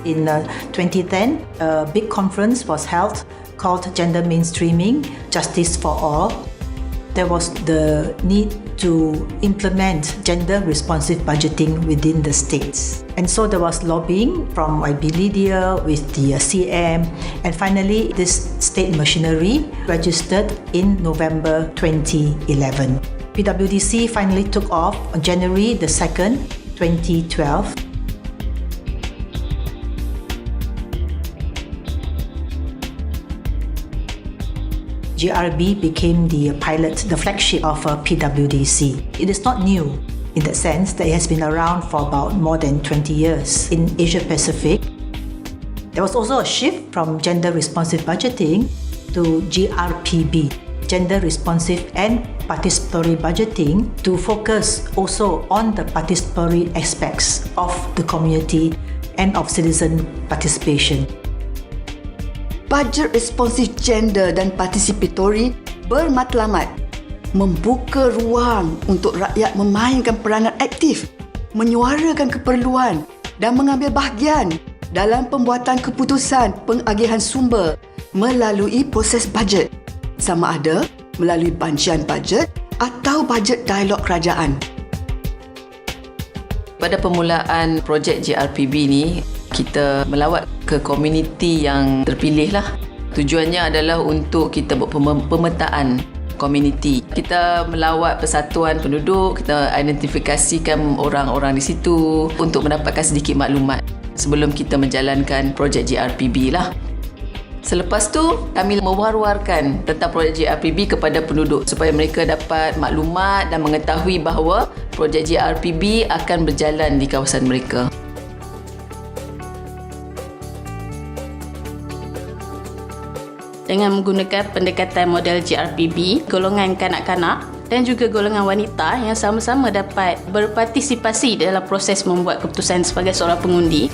In 2010, a big conference was held called Gender Mainstreaming, Justice for All. There was the need to implement gender-responsive budgeting within the states. And so there was lobbying from YB Lydia with the CM, and finally this state machinery registered in November 2011. PWDC finally took off on January the 2nd, 2012. GRB became the pilot, the flagship of PWDC. It is not new in that sense that it has been around for about more than 20 years in Asia Pacific. There was also a shift from gender responsive budgeting to GRPB, gender responsive and participatory budgeting, to focus also on the participatory aspects of the community and of citizen participation. Budget responsif gender dan participatory bermatlamat membuka ruang untuk rakyat memainkan peranan aktif, menyuarakan keperluan dan mengambil bahagian dalam pembuatan keputusan pengagihan sumber melalui proses bajet, sama ada melalui bancian bajet atau bajet dialog kerajaan. Pada permulaan projek GRPB ni, kita melawat ke komuniti yang terpilih lah. Tujuannya adalah untuk kita buat pemetaan komuniti. Kita melawat persatuan penduduk, kita identifikasikan orang-orang di situ untuk mendapatkan sedikit maklumat sebelum kita menjalankan projek GRPB lah. Selepas tu, kami mewar-warkan tentang projek GRPB kepada penduduk supaya mereka dapat maklumat dan mengetahui bahawa projek GRPB akan berjalan di kawasan mereka. Dengan menggunakan pendekatan model GRPB, golongan kanak-kanak dan juga golongan wanita yang sama-sama dapat berpartisipasi dalam proses membuat keputusan sebagai seorang pengundi.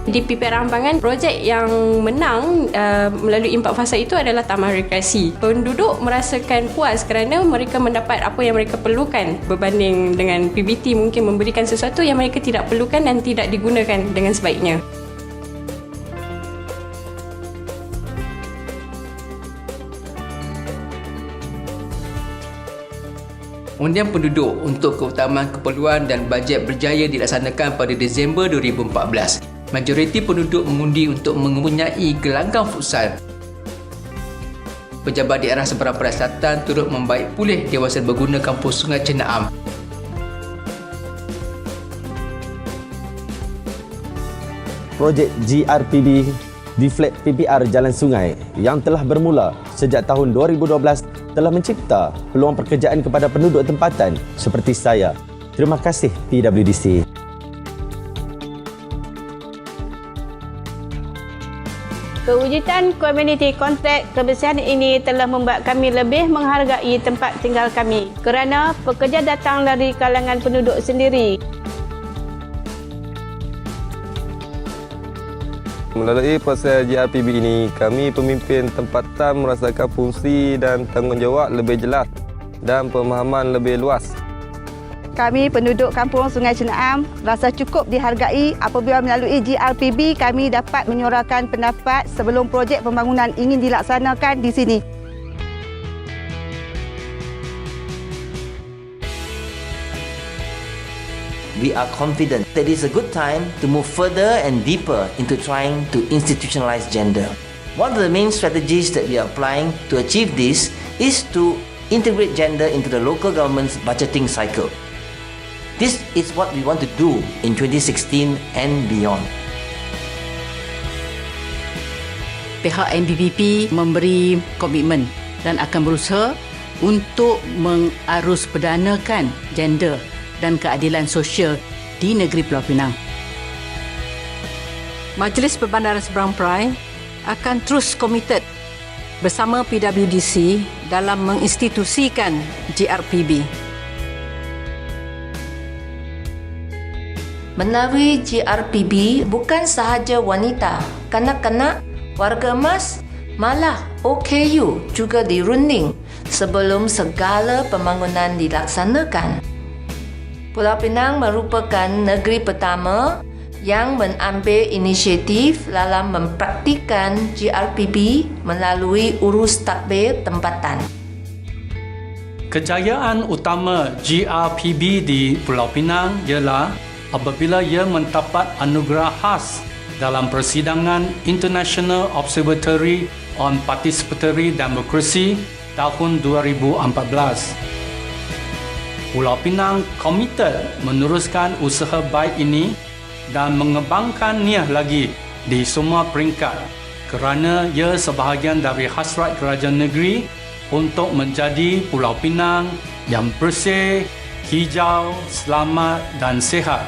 Di PPR Rambangan, projek yang menang melalui 4 fasa itu adalah Taman Rekreasi. Penduduk merasakan puas kerana mereka mendapat apa yang mereka perlukan berbanding dengan PBT mungkin memberikan sesuatu yang mereka tidak perlukan dan tidak digunakan dengan sebaiknya. Undian penduduk untuk keutamaan keperluan dan bajet berjaya dilaksanakan pada Disember 2014. Majoriti penduduk mengundi untuk mempunyai gelanggang futsal. Pejabat daerah Seberang Perak Selatan turut membaik pulih kawasan berguna kampus Sungai Cenaam. Projek GRPB di Flat PPR Jalan Sungai yang telah bermula sejak tahun 2012 telah mencipta peluang pekerjaan kepada penduduk tempatan seperti saya. Terima kasih PWDC. Kewujudan community contract kebersihan ini telah membuat kami lebih menghargai tempat tinggal kami kerana pekerja datang dari kalangan penduduk sendiri. Melalui proses GRPB ini, kami pemimpin tempatan merasakan fungsi dan tanggungjawab lebih jelas dan pemahaman lebih luas. Kami penduduk kampung Sungai Cenaam rasa cukup dihargai apabila melalui GRPB kami dapat menyuarakan pendapat sebelum projek pembangunan ingin dilaksanakan di sini. We are confident that it is a good time to move further and deeper into trying to institutionalize gender. One of the main strategies that we are applying to achieve this is to integrate gender into the local government's budgeting cycle. This is what we want to do in 2016 and beyond. Pihak MBBP memberi komitmen dan akan berusaha untuk mengarus-perdanakan gender dan keadilan sosial di negeri Pulau Pinang. Majlis Perbandaran Seberang Perai akan terus komited bersama PWDC dalam menginstitusikan GRPB. Melalui GRPB, bukan sahaja wanita, kanak-kanak, warga emas, malah OKU juga dirunding sebelum segala pembangunan dilaksanakan. Pulau Pinang merupakan negeri pertama yang mengambil inisiatif dalam mempraktikkan GRPB melalui urus tadbir tempatan. Kejayaan utama GRPB di Pulau Pinang ialah apabila ia mendapat anugerah khas dalam persidangan International Observatory on Participatory Democracy tahun 2014. Pulau Pinang komited meneruskan usaha baik ini dan mengembangkannya lagi di semua peringkat kerana ia sebahagian dari hasrat kerajaan negeri untuk menjadi Pulau Pinang yang bersih, hijau, selamat dan sihat.